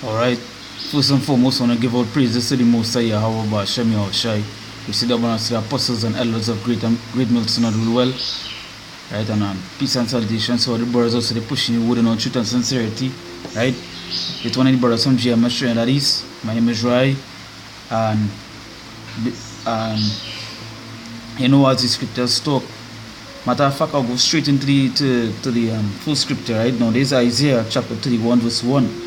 Alright, first and foremost, I want to give out praises to the Most High Yahweh Ba'Shem Yahushai. We see the abundance to the apostles and elders of Great Milton and rule well. Right, and peace and salutation. So the brothers also they pushing you within on truth and sincerity. Right, it's one of the brothers from GMS Train that is. My name is Roy, and you know as the scriptures talk. Matter of fact, I'll go straight into the full scripture right now. This is Isaiah chapter 31 verse 1.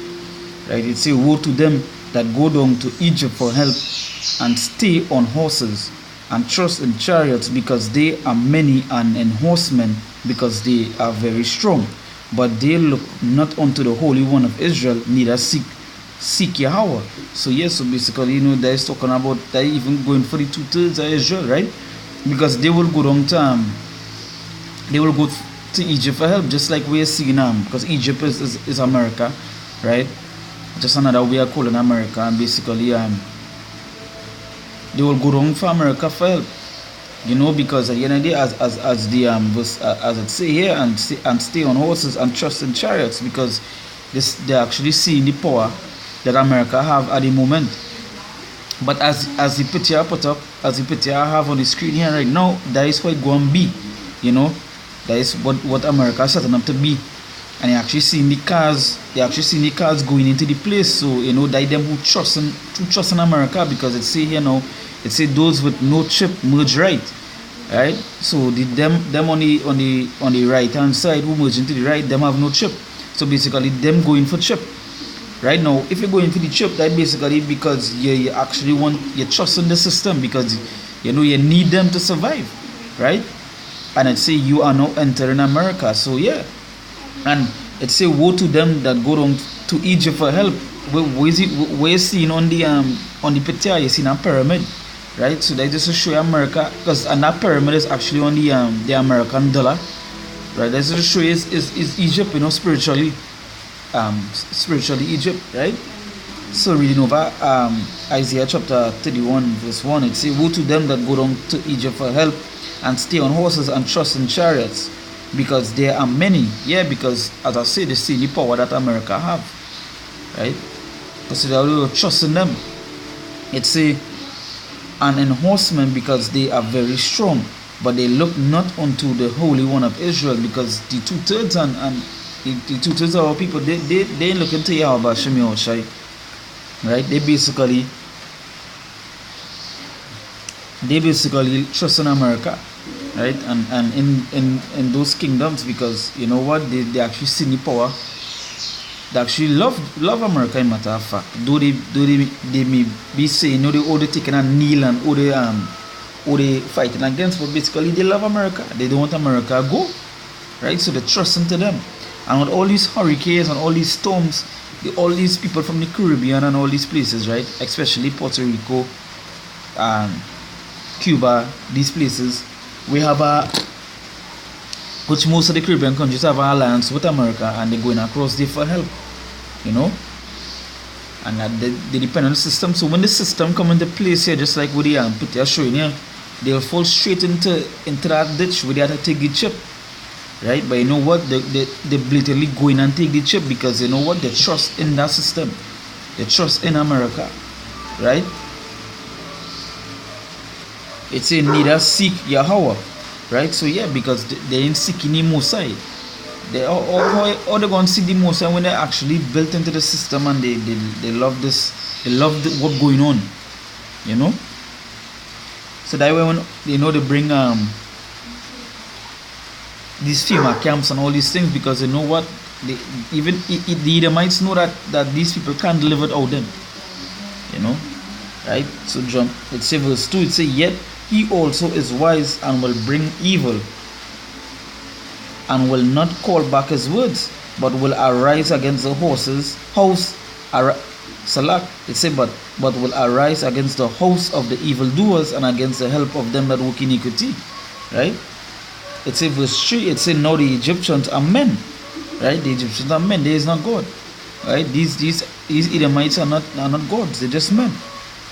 Right, it says, "Woe to them that go down to Egypt for help, and stay on horses, and trust in chariots, because they are many, and in horsemen, because they are very strong. But they look not unto the Holy One of Israel, neither seek Yahweh." So yes, so basically, that is talking about that even going for the 2/3 of Israel, right? Because they will go down to they will go to Egypt for help, just like we're seeing because Egypt is America, right? Just another way of calling America, and basically they will go down for America for help, because at the end of the day, as the verse, as it say here, and stay on horses and trust in chariots, because they're actually seeing the power that America have at the moment. But as the picture as the picture I have on the screen here right now, that is what it's going to be, that is what America is setting up to be. And they actually seeing the cars going into the place. So that them who trust in America, because it say here now, it say those with no chip merge right. So them on the right hand side who merge into the right, them have no chip. So basically them going for chip. Right now, if you're going for the chip, that basically because you actually you trust in the system, because you need them to survive, right? And it say you are now entering America. So yeah. And it say, "Woe to them that go down to Egypt for help." Where you seeing on the picture, you seen a pyramid, right? So that just to show you America, and that pyramid is actually on the American dollar, right? That's just to show you is Egypt, spiritually Egypt, right? So reading over Isaiah chapter 31 verse 1, it say, "Woe to them that go down to Egypt for help, and stay on horses and trust in chariots, because there are many." Yeah, because as I say, they see the power that America have, right? So they will trust in them. It say, "And in horsemen, because they are very strong, but they look not unto the Holy One of Israel," because the 2/3 and the 2/3 of our people, they look into Yahweh Shem Yahushai, right? They basically trust in America, right? And in those kingdoms, because you know what, they actually see the power. They actually love America, in matter of fact. Though they may be saying, they taking a kneel, and they fighting against, but basically they love America. They don't want America to go, right? So they trust into them. And with all these hurricanes and all these storms, all these people from the Caribbean and all these places, right? Especially Puerto Rico and Cuba, these places, we have which most of the Caribbean countries have an alliance with America, and they're going across there for help, and they depend on the system. So when the system come into place here, just like what the picture showing here, they'll fall straight into that ditch where they have to take the chip, right? But you know what, they blatantly go in and take the chip, because you know what, they trust in that system, they trust in America, right? It's a neither seek Yahweh, right? So yeah, because they ain't seeking the Most High. How they gonna seek the Most High when they're actually built into the system, and they love this, they love what's going on, So that way when they bring these FEMA camps and all these things, because you know what, the Edomites know that these people can't deliver it out them, right? So John, it says verse 2, it says, "Yet he also is wise, and will bring evil, and will not call back his words, but will arise against the house." Salak, it says, but will arise against the house of the evildoers, and against the help of them that work iniquity, right? It says verse 3, it says, "Now the Egyptians are men," right? The Egyptians are men, there is not God, right? These Edomites are not gods, they're just men,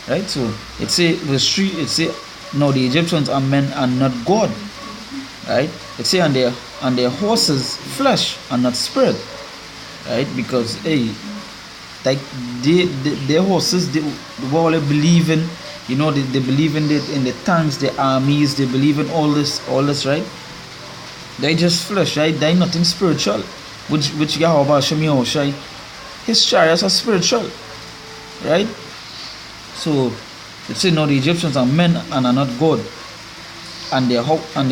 right? So it says verse 3, it says, "Now the Egyptians are men and not God," right? It says, and their horses flesh and not spirit, right? Because like their horses, they were all believe in, you know, they believe in the tanks, the armies, they believe in all this, right? They just flesh, right? They nothing spiritual. Which Yahweh Hashem Yahushai, his chariots are spiritual, right? So let's say now the Egyptians are men and are not God, and their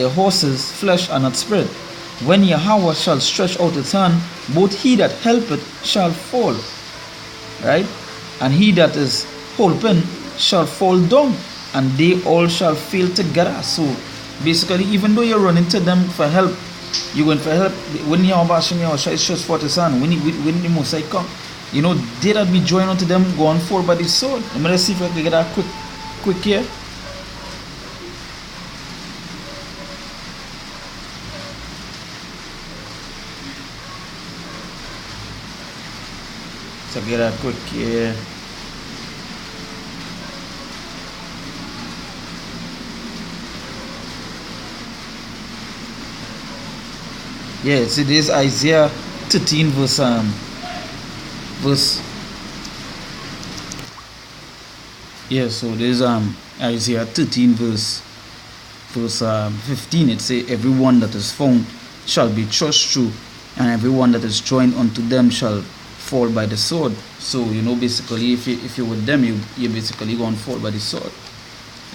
horses flesh and not spirit. When Yahweh shall stretch out his hand, both he that helpeth shall fall, right? And he that is holpen shall fall down, and they all shall fail together. So basically, even though you're running to them for help, you're going for help. When Yahweh Hashem Yahushai stretch forth his hand, when the Mosai come, you know, they that be joined unto them go on fall by the sword. Let me see if I can get that quick here. So get that quick here. Yeah, see this Isaiah 13 verse yeah, so there's Isaiah 13 verse 15. It say, everyone that is found shall be thrust through, and everyone that is joined unto them shall fall by the sword. So you know, basically, if you're with them, you basically going to fall by the sword,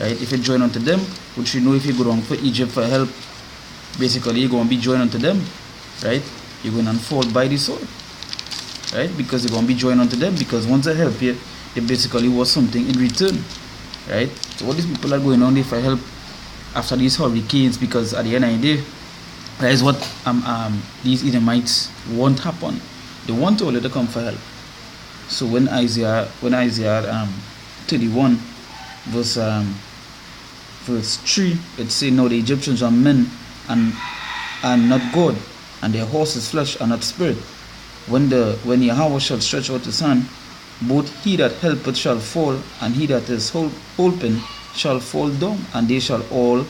right? If you join unto them, which you know, if you go down for Egypt for help, basically you're going to be joined unto them, right? You're going to fall by the sword, right? Because you're going to be joined unto them, because once they help you, they basically want something in return, right? So what these people are going on there for help after these hurricanes, because at the end of the day, that is what these Edomites won't happen. They want all to come for help. So when Isaiah 31 verse 3, it say, now the Egyptians are men and not God, and their horses flesh and not spirit. When Yahweh shall stretch out his hand, both he that helpeth shall fall, and he that is holpen shall fall down, and they all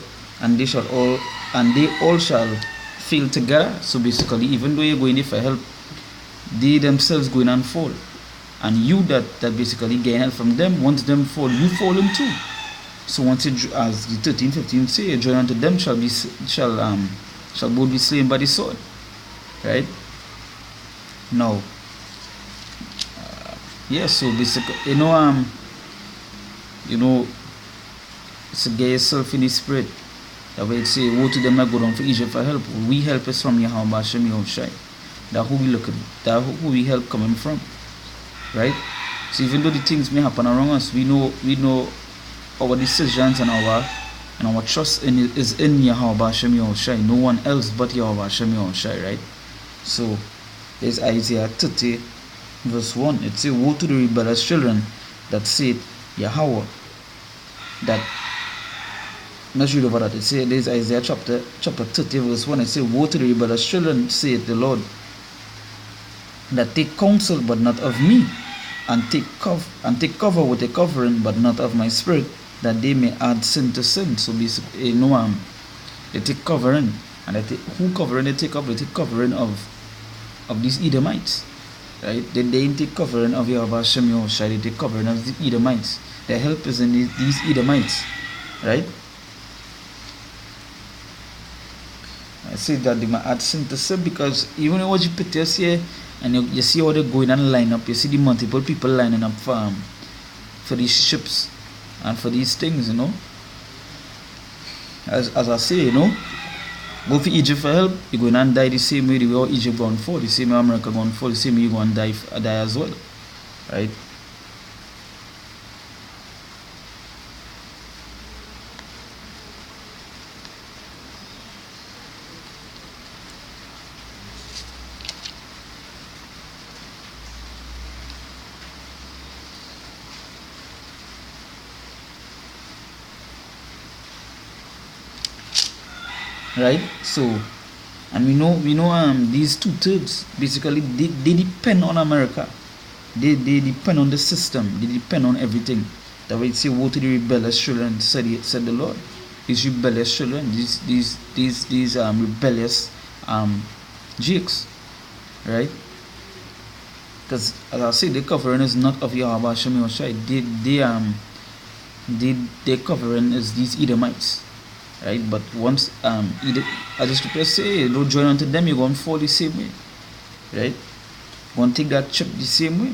shall fail together. So basically, even though you're going there for help, they themselves going and fall, and you that basically gain help from them, once them fall, you fall them too. So once it, as the 13:15 say, join unto them shall both be slain by the sword, right? Now, yes, so basically, you know, so get yourself in the spirit. That way it say, woe to them that go down for Egypt for help. We help us from Yahweh Hashem Yahushai. That who we look at, that who we help coming from, right? So even though the things may happen around us, we know our decisions and our trust is in Yahweh Hashem Yahushai. No one else but Yahweh Hashem Yahushai, right? So there's Isaiah 30 verse 1. It says, woe to the rebellious children that said Yahweh. That, let's read over that. It says, there's Isaiah chapter 30 verse 1. It says, woe to the rebellious children, saith the Lord, that take counsel but not of me, and take cover with a covering but not of my spirit, that they may add sin to sin. So basically, you know, they take covering, and they take, who covering they take up? They take covering of these Edomites, right? They didn't take covering of Yahweh Hashem Yahushai, they take covering of the Edomites. Their help is in these Edomites, right? I say that they might add sin to sin, because even when you put this here, and you see how they're going and line up, you see the multiple people lining up for these ships and for these things, you know. As I say, you know, go for Egypt for help, you're going and die the same way the way Egypt going to fall, the same way America going to fall, the same way you're going to die as well, right? Right? So, and we know these 2/3 basically they depend on America. They depend on the system. They depend on everything. That way it say, woe to the rebellious children, said the Lord. These rebellious children, these rebellious jakes, right? Because as I say, the covering is not of Yahweh Hashem Yahushai. The covering is these Edomites, right? But once as the scriptures say, don't join unto them, you're going to fall the same way, right? Going to take that chip the same way.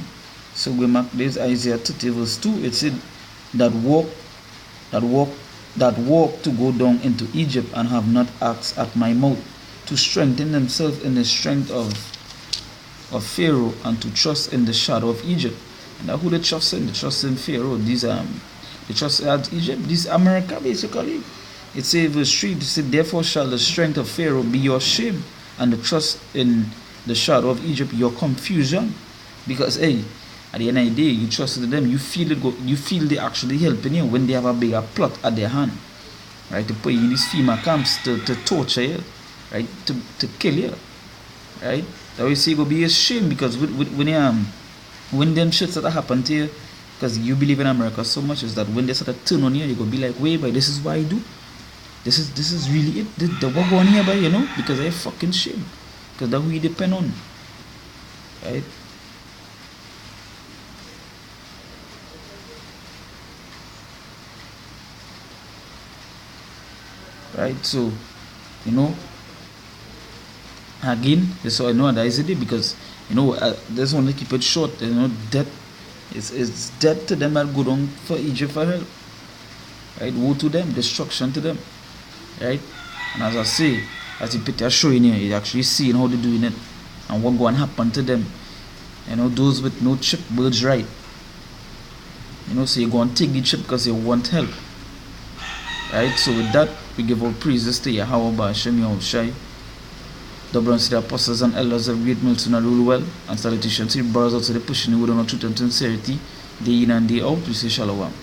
So we mark this Isaiah 30 verse 2. It said that walk to go down into Egypt and have not asked at my mouth, to strengthen themselves in the strength of Pharaoh, and to trust in the shadow of Egypt. And that who they trust in? They trust in Pharaoh. They trust at Egypt. This America basically. It says verse 3, it said, therefore shall the strength of Pharaoh be your shame, and the trust in the shadow of Egypt your confusion. Because at the end of the day, you trusted them, you feel it you feel they actually helping you when they have a bigger plot at their hand. Right? To put you in these FEMA camps to torture you, right? To kill you. Right? That way say go be a shame, because when them shits that happen to you, because you believe in America so much, is that when they start to turn on you go be like, wait, but this is what I do. This is really it. The what going here, by because I fucking shame. Because that's who you depend on. Right? Right? So, again, so I know that is it, because there's only keep it short. Death it's death to them that go down for Egypt for help. Right? Woe to them, destruction to them. Right? And as I say, as the picture showing here, you're actually seeing how they're doing it and what going to happen to them. Those with no chip, birds right. So you're going to take the chip because you want help. Right? So with that, we give our praises to Yahweh Hashem Yahushai. Double unto the apostles and elders of Great Milton and rule well, and salutations to the brothers out to the pushing the word on truth and sincerity, day in and day out. We say shalom.